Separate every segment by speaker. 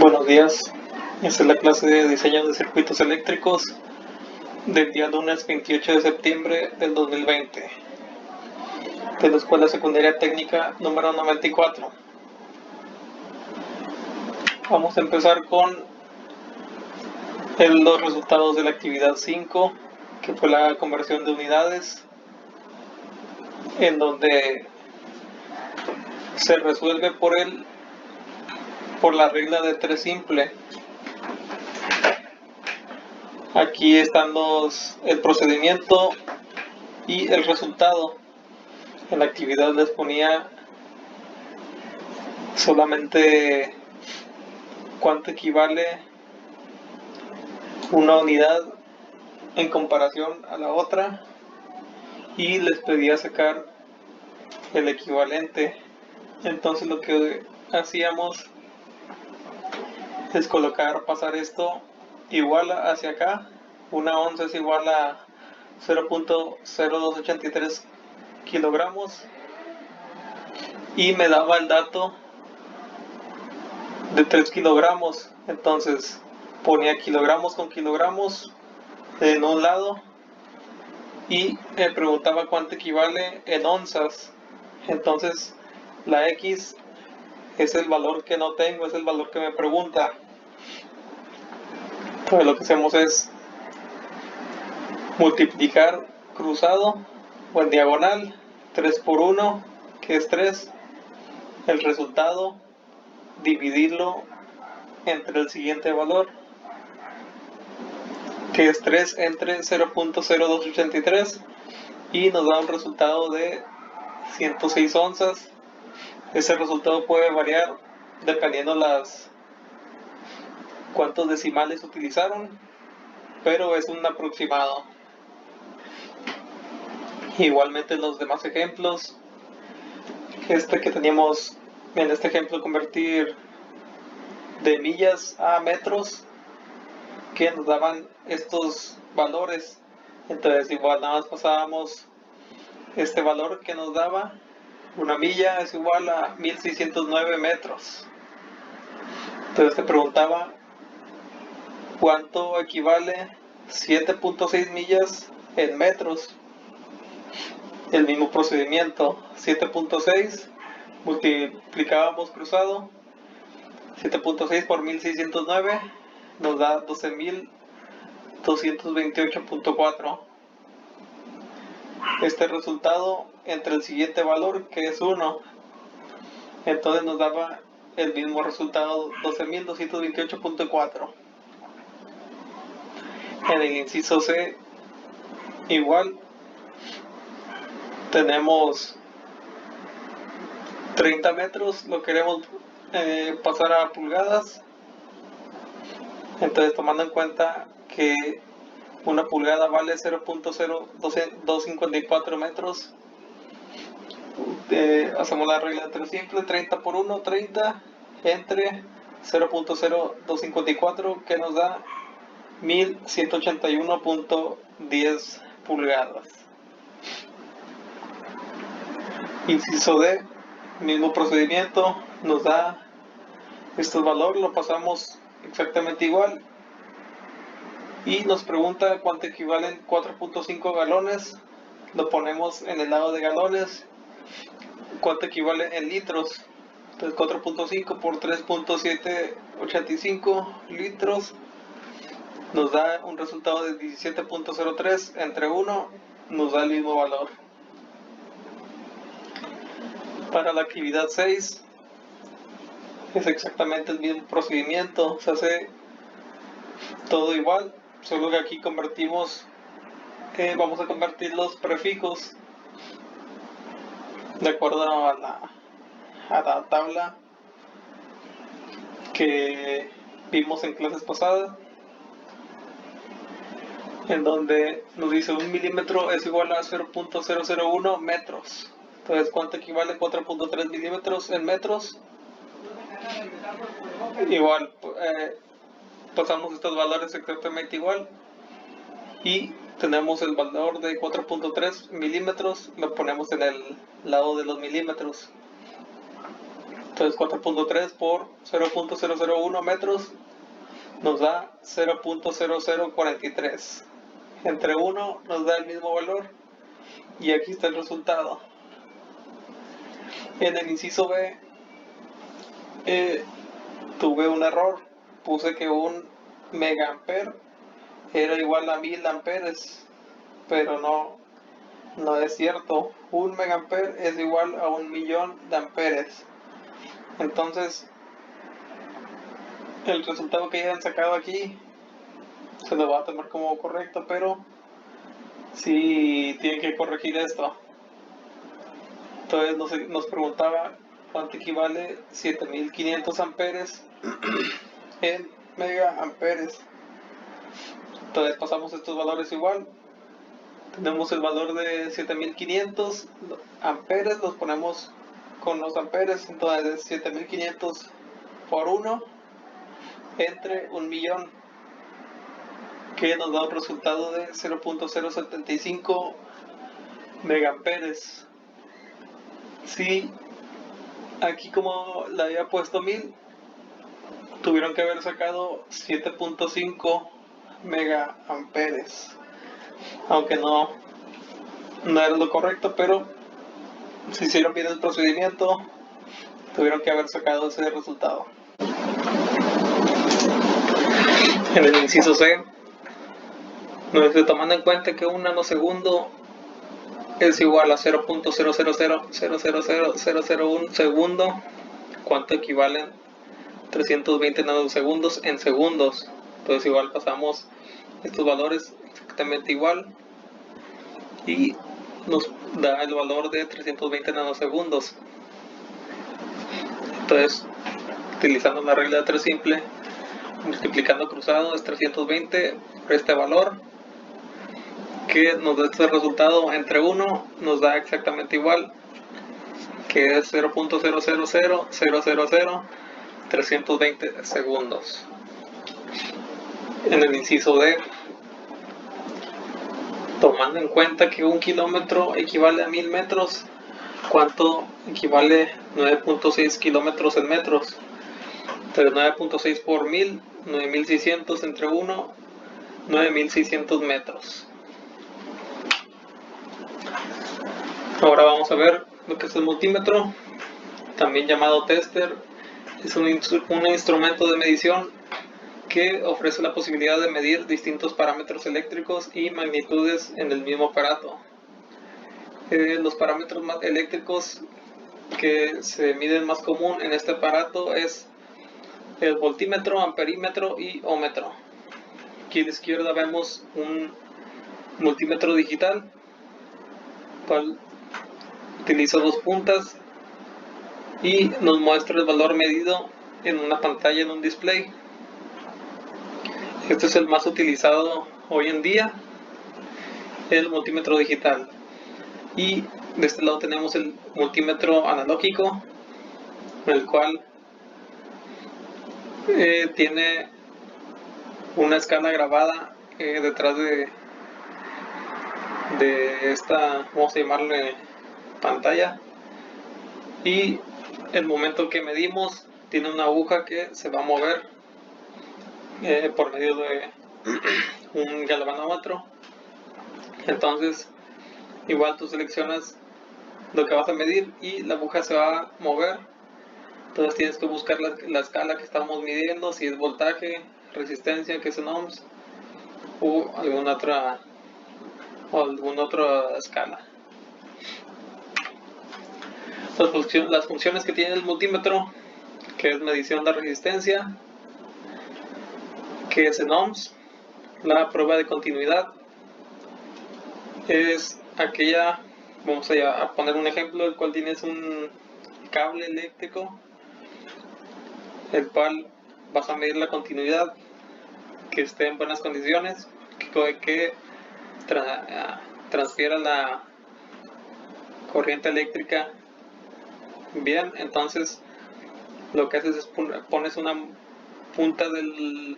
Speaker 1: Buenos días, esta es la clase de diseño de circuitos eléctricos del día lunes 28 de septiembre del 2020 de la Escuela Secundaria Técnica número 94. Vamos a empezar con los resultados de la actividad 5, que fue la conversión de unidades, en donde se resuelve por la regla de 3 simple. Aquí están el procedimiento y el resultado. En la actividad les ponía solamente cuánto equivale una unidad en comparación a la otra y les pedía sacar el equivalente. Entonces lo que hacíamos es pasar esto igual hacia acá. Una onza es igual a 0.0283 kilogramos y me daba el dato de 3 kilogramos. Entonces ponía kilogramos con kilogramos en un lado y me preguntaba cuánto equivale en onzas. Entonces la X es el valor que no tengo, es el valor que me pregunta. Entonces lo que hacemos es multiplicar cruzado o en diagonal 3 por 1, que es 3. El resultado, dividirlo entre el siguiente valor, que es 3 entre 0.0283, y nos da un resultado de 106 onzas. Ese resultado puede variar dependiendo cuántos decimales utilizaron, pero es un aproximado. Igualmente en los demás ejemplos, que teníamos en este ejemplo convertir de millas a metros, que nos daban estos valores. Entonces igual nada más pasábamos este valor que nos daba. Una milla es igual a 1609 metros. Entonces te preguntaba cuánto equivale 7.6 millas en metros. El mismo procedimiento, 7.6 multiplicábamos cruzado, 7.6 por 1609 nos da 12.228.4. Este resultado entre el siguiente valor, que es 1, entonces nos daba el mismo resultado, 12.228.4. En el inciso C, igual, tenemos 30 metros, lo queremos pasar a pulgadas. Entonces, tomando en cuenta que una pulgada vale 0.0254 metros, hacemos la regla de 3 simple, 30 por 1, 30, entre 0.0254, que nos da 1181.10 pulgadas. Inciso D, mismo procedimiento, nos da este valor, lo pasamos exactamente igual y nos pregunta cuánto equivalen 4.5 galones. Lo ponemos en el lado de galones. Cuánto equivale en litros. Entonces 4.5 por 3.785 litros nos da un resultado de 17.03 entre 1, nos da el mismo valor. Para la actividad 6 es exactamente el mismo procedimiento, se hace todo igual, solo que aquí vamos a convertir los prefijos de acuerdo a la tabla que vimos en clases pasadas, en donde nos dice 1 milímetro es igual a 0.001 metros. Entonces, ¿cuánto equivale 4.3 milímetros en metros? Igual, pasamos estos valores exactamente igual y tenemos el valor de 4.3 milímetros, lo ponemos en el lado de los milímetros. Entonces 4.3 por 0.001 metros nos da 0.0043. Entre 1 nos da el mismo valor y aquí está el resultado. En el inciso B tuve un error, puse que un megaamper era igual a 1000 amperes, pero no es cierto. Un megaamper es igual a 1.000.000 de amperes. Entonces el resultado que hayan sacado aquí se lo va a tomar como correcto, pero sí tienen que corregir esto. Entonces nos preguntaba cuánto equivale 7500 amperes en megaamperes. Entonces pasamos estos valores igual. Tenemos el valor de 7500 amperes, los ponemos con los amperes, entonces es 7500 por 1 entre 1.000.000, que nos da un resultado de 0.075 megaamperes. Si aquí, como le había puesto 1000, tuvieron que haber sacado 7.5 megaamperes, aunque no era lo correcto, pero si hicieron bien el procedimiento, tuvieron que haber sacado ese resultado. En el inciso C, tomando en cuenta que un nanosegundo es igual a 0.00000001 segundo, ¿cuánto equivalen 320 nanosegundos en segundos? Entonces igual pasamos estos valores exactamente igual y nos da el valor de 320 nanosegundos. Entonces, utilizando la regla de 3 simple, multiplicando cruzado es 320 por este valor, que nos da este resultado entre 1, nos da exactamente igual, que es 0.000000 segundos. En el inciso D, tomando en cuenta que 1 kilómetro equivale a 1000 metros, ¿cuánto equivale 9.6 kilómetros en metros? Entonces 9.6 por 1000, 9600 entre 1, 9600 metros. Ahora vamos a ver lo que es el multímetro, también llamado tester. Es un instrumento de medición que ofrece la posibilidad de medir distintos parámetros eléctricos y magnitudes en el mismo aparato. Los parámetros eléctricos que se miden más común en este aparato es el voltímetro, amperímetro y ómetro. Aquí a la izquierda vemos un multímetro digital, cual utiliza dos puntas y nos muestra el valor medido en una pantalla, en un display. Este es el más utilizado hoy en día, el multímetro digital. Y de este lado tenemos el multímetro analógico, el cual tiene una escala grabada detrás de esta, vamos a llamarle, pantalla, y el momento que medimos tiene una aguja que se va a mover por medio de un galvanómetro. Entonces igual tú seleccionas lo que vas a medir y la aguja se va a mover. Entonces tienes que buscar la escala que estamos midiendo, si es voltaje, resistencia, que es en ohms, o alguna otra escala. Las funciones que tiene el multímetro, que es medición de resistencia, que es en ohms. La prueba de continuidad es aquella, vamos a poner un ejemplo, el cual tienes un cable eléctrico, el cual vas a medir la continuidad, que esté en buenas condiciones, que transfiera la corriente eléctrica bien. Entonces lo que haces es pones una punta del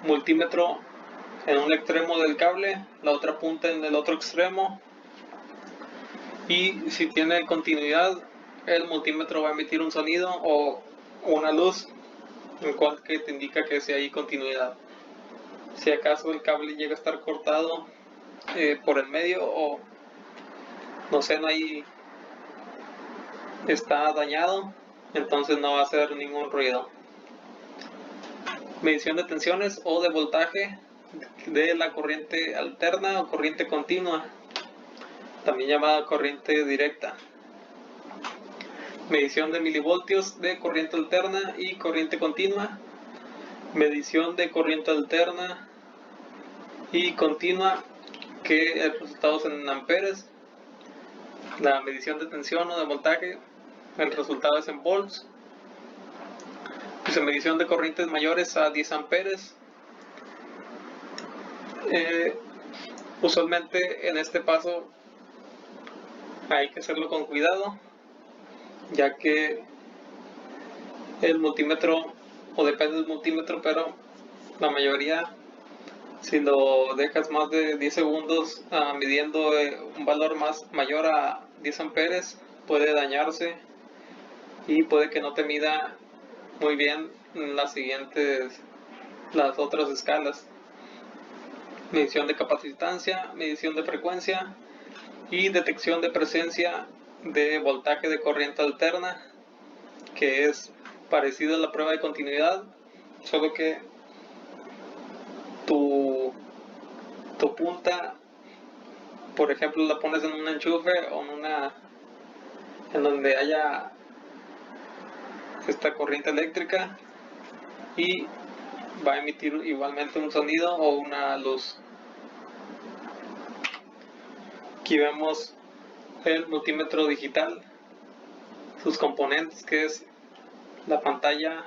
Speaker 1: multímetro en un extremo del cable, la otra punta en el otro extremo, y si tiene continuidad el multímetro va a emitir un sonido o una luz, el cual que te indica que si hay continuidad. Si acaso el cable llega a estar cortado por el medio, o no sé, está dañado, entonces no va a hacer ningún ruido. Medición de tensiones o de voltaje de la corriente alterna o corriente continua, también llamada corriente directa. Medición de milivoltios de corriente alterna y corriente continua. Medición de corriente alterna y continua, que el resultado es en amperes. La medición de tensión o de voltaje, el resultado es en volts. Pues medición de corrientes mayores a 10 amperes. Usualmente en este paso hay que hacerlo con cuidado, ya que el multímetro, o depende del multímetro, pero la mayoría, si lo dejas más de 10 segundos midiendo un valor mayor a 10 amperes, puede dañarse y puede que no te mida muy bien las otras escalas. Medición de capacitancia, medición de frecuencia y detección de presencia de voltaje de corriente alterna, que es parecido a la prueba de continuidad, solo que tu punta, por ejemplo, la pones en un enchufe o en donde haya esta corriente eléctrica, y va a emitir igualmente un sonido o una luz. Aquí vemos el multímetro digital, sus componentes, que es la pantalla,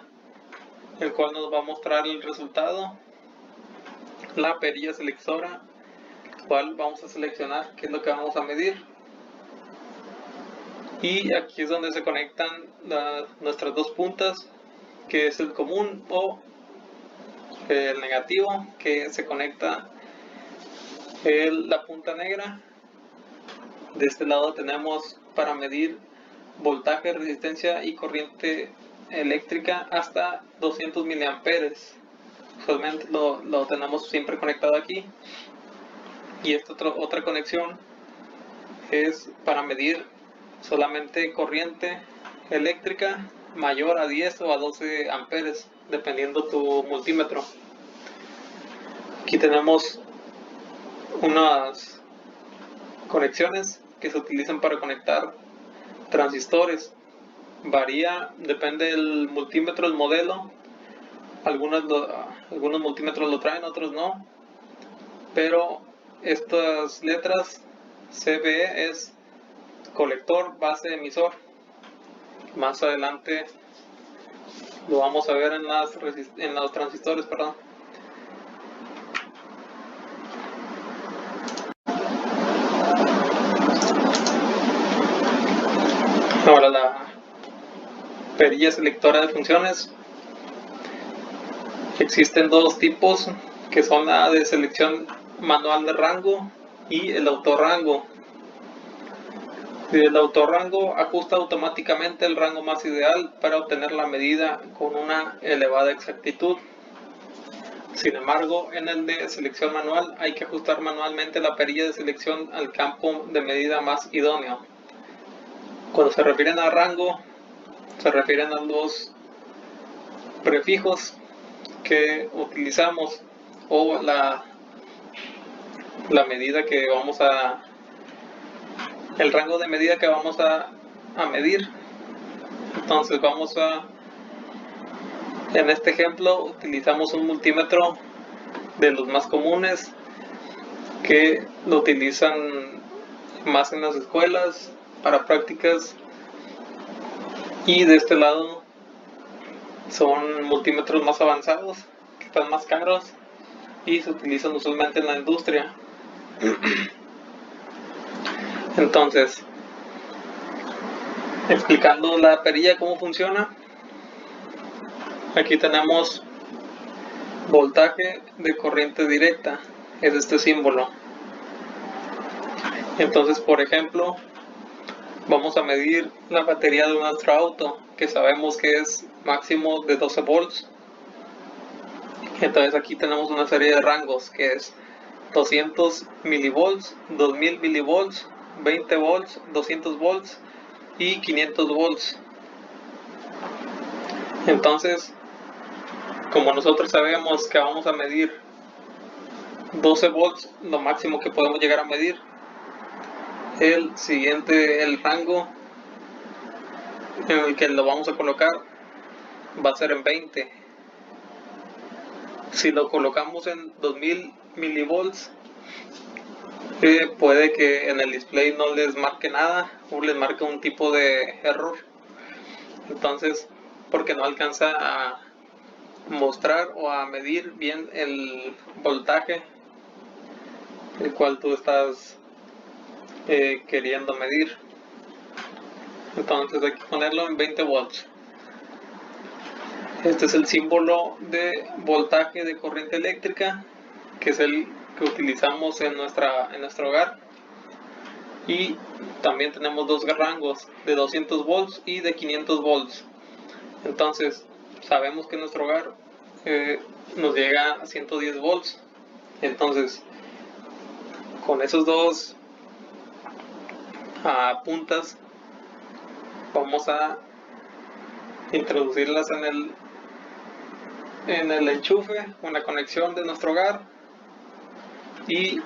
Speaker 1: el cual nos va a mostrar el resultado, la perilla selectora, cual vamos a seleccionar qué es lo que vamos a medir, y aquí es donde se conectan nuestras dos puntas, que es el común o el negativo, que se conecta la punta negra. De este lado tenemos para medir voltaje, resistencia y corriente eléctrica hasta 200 miliamperes. Usualmente lo tenemos siempre conectado aquí. Y esta otra conexión es para medir solamente corriente eléctrica mayor a 10 o a 12 amperes, dependiendo tu multímetro. Aquí tenemos unas conexiones que se utilizan para conectar transistores. Varía, depende del multímetro, el modelo. Algunos multímetros lo traen, otros no. Pero estas letras CBE es colector, base, emisor. Más adelante lo vamos a ver en los transistores, perdón. Ahora la perilla selectora de funciones. Existen dos tipos, que son la de selección manual de rango y el autorrango. El autorrango ajusta automáticamente el rango más ideal para obtener la medida con una elevada exactitud. Sin embargo, en el de selección manual hay que ajustar manualmente la perilla de selección al campo de medida más idóneo. Cuando se refieren a rango, se refieren a los prefijos que utilizamos o la medida que vamos el rango de medida que vamos a medir. Entonces en este ejemplo utilizamos un multímetro de los más comunes, que lo utilizan más en las escuelas para prácticas, y de este lado son multímetros más avanzados, que están más caros y se utilizan usualmente en la industria. Entonces, explicando la perilla cómo funciona, aquí tenemos voltaje de corriente directa, es este símbolo. Entonces, por ejemplo, Vamos a medir la batería de nuestro auto, que sabemos que es máximo de 12 volts. Entonces aquí tenemos una serie de rangos que es 200 milivolts, 2000 milivolts, 20 volts, 200 volts y 500 volts. Entonces, como nosotros sabemos que vamos a medir 12 volts, lo máximo que podemos llegar a medir, el rango en el que lo vamos a colocar va a ser en 20. Si lo colocamos en 2000 milivolts, puede que en el display no les marque nada o les marque un tipo de error. Entonces, porque no alcanza a mostrar o a medir bien el voltaje el cual tú estás queriendo medir. Entonces hay que ponerlo en 20 volts. Este es el símbolo de voltaje de corriente eléctrica, que es el que utilizamos en nuestro hogar. Y también tenemos dos rangos, de 200 volts y de 500 volts. Entonces sabemos que nuestro hogar nos llega a 110 volts. Entonces con esos dos puntas vamos a introducirlas en el enchufe o en la conexión de nuestro hogar, y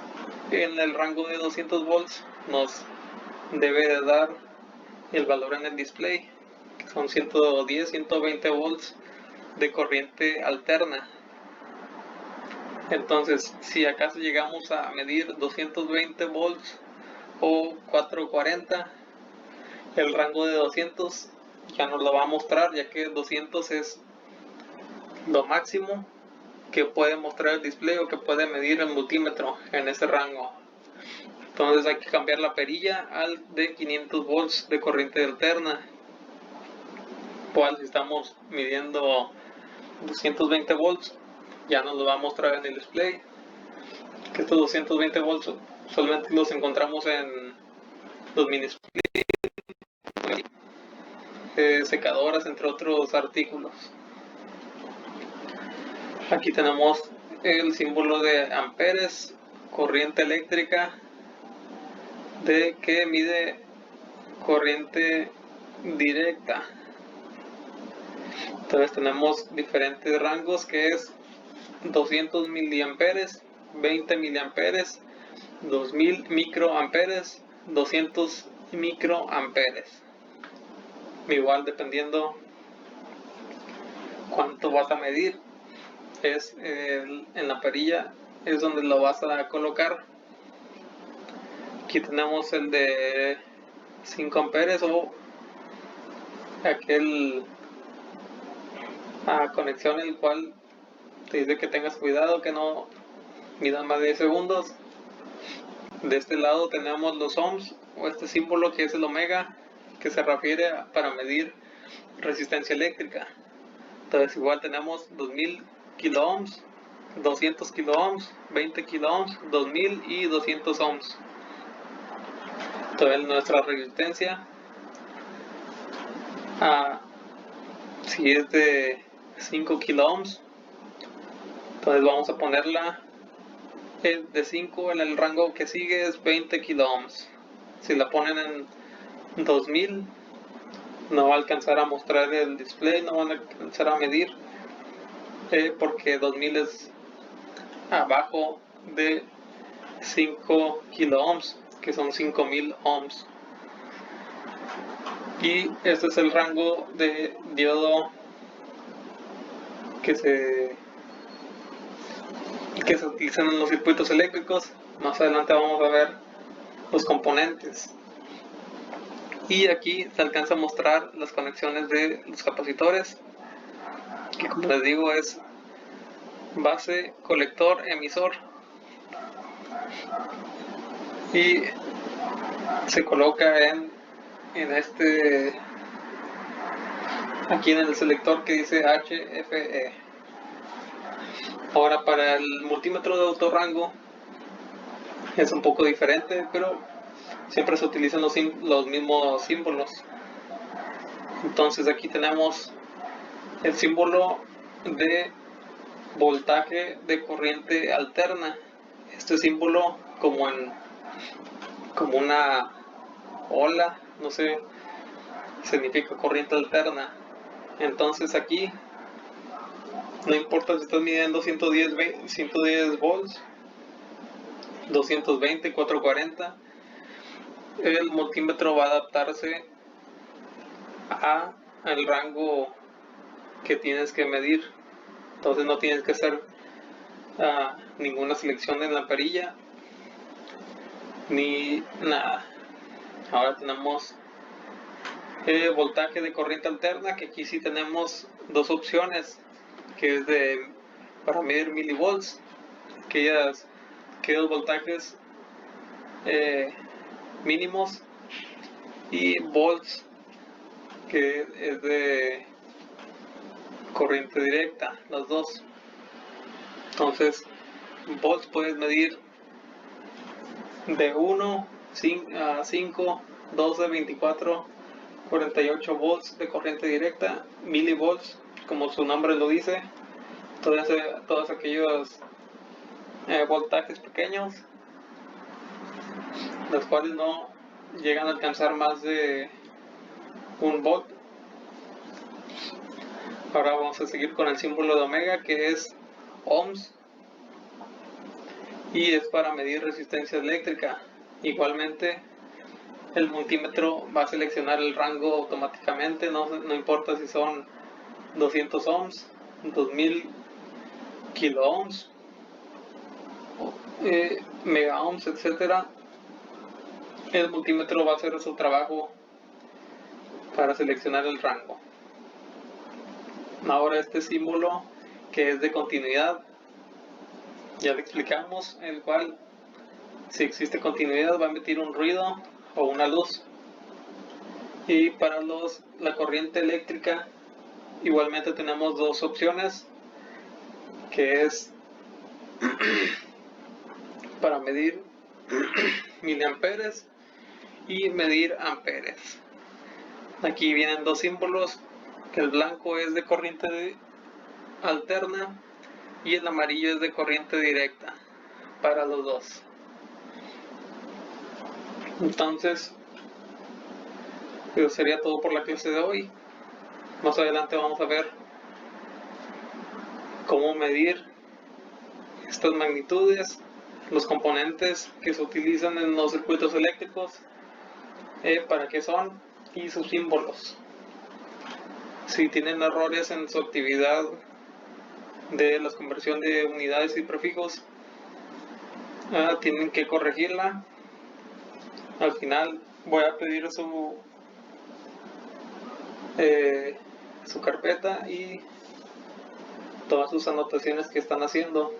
Speaker 1: en el rango de 200 volts nos debe de dar el valor en el display, que son 110, 120 volts de corriente alterna. Entonces, si acaso llegamos a medir 220 volts o 440, el rango de 200 ya nos lo va a mostrar, ya que 200 es lo máximo que puede mostrar el display o que puede medir el multímetro en ese rango. Entonces hay que cambiar la perilla al de 500 volts de corriente alterna, cual si estamos midiendo 220 volts ya nos lo va a mostrar en el display, que estos 220 volts solamente los encontramos en los mini secadoras, entre otros artículos. Aquí tenemos el símbolo de amperes, corriente eléctrica que mide corriente directa. Entonces tenemos diferentes rangos, que es 200 miliamperes, 20 miliamperes, 2000 microamperes, 200 microamperes. Igual dependiendo cuánto vas a medir, es en la perilla es donde lo vas a colocar. Aquí tenemos el de 5 amperes o aquel conexión en el cual te dice que tengas cuidado, que no midas más de 10 segundos. De este lado tenemos los ohms, o este símbolo que es el omega, que se refiere para medir resistencia eléctrica. Entonces igual tenemos 2000 kilo ohms, 200 kilo ohms, 20 kilo ohms, 2000 y 200 ohms. Entonces nuestra resistencia, si es de 5 kilo ohms, entonces vamos a ponerla de 5, en el rango que sigue es 20 kilo ohms. Si la ponen en 2000, no va a alcanzar a mostrar el display, no van a alcanzar a medir, porque 2000 es abajo de 5 kilo ohms, que son 5000 ohms. Y este es el rango de diodo que se utilizan en los circuitos eléctricos. Más adelante vamos a ver los componentes. Y aquí se alcanza a mostrar las conexiones de los capacitores, que como les digo es base, colector, emisor, y se coloca aquí en el selector que dice HFE. Ahora, para el multímetro de autorrango es un poco diferente, pero siempre se utilizan los mismos símbolos. Entonces aquí tenemos el símbolo de voltaje de corriente alterna. Este símbolo como una ola, no sé, significa corriente alterna. Entonces aquí no importa si estás midiendo 110 volts, 220, 440, el multímetro va a adaptarse al rango que tienes que medir. Entonces no tienes que hacer ninguna selección en la perilla ni nada. Ahora tenemos voltaje de corriente alterna, que aquí sí tenemos dos opciones, que es para medir milivolts, aquellos voltajes mínimos, y volts, que es de corriente directa, los dos. Entonces volts puedes medir de 1, 5, 12, 24, 48 volts de corriente directa, milivolts, como su nombre lo dice, todos aquellos voltajes pequeños, los cuales no llegan a alcanzar más de 1 volt. Ahora vamos a seguir con el símbolo de omega, que es ohms, y es para medir resistencia eléctrica. Igualmente el multímetro va a seleccionar el rango automáticamente, no importa si son 200 ohms, 2000 kilo ohms, mega ohms, etcétera. El multímetro va a hacer su trabajo para seleccionar el rango. Ahora este símbolo, que es de continuidad, ya le explicamos, el cual, si existe continuidad, va a emitir un ruido o una luz. Y para la corriente eléctrica, igualmente tenemos dos opciones, que es para medir miliamperes y medir amperes. Aquí vienen dos símbolos, que el blanco es de corriente alterna y el amarillo es de corriente directa, para los dos. Entonces, eso sería todo por la clase de hoy. Más adelante vamos a ver cómo medir estas magnitudes, los componentes que se utilizan en los circuitos eléctricos, para qué son, y sus símbolos. Si tienen errores en su actividad de la conversión de unidades y prefijos, tienen que corregirla. Al final voy a pedir su carpeta y todas sus anotaciones que están haciendo.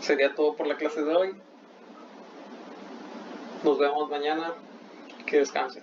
Speaker 1: Sería todo por la clase de hoy. Nos vemos mañana. Que descansen.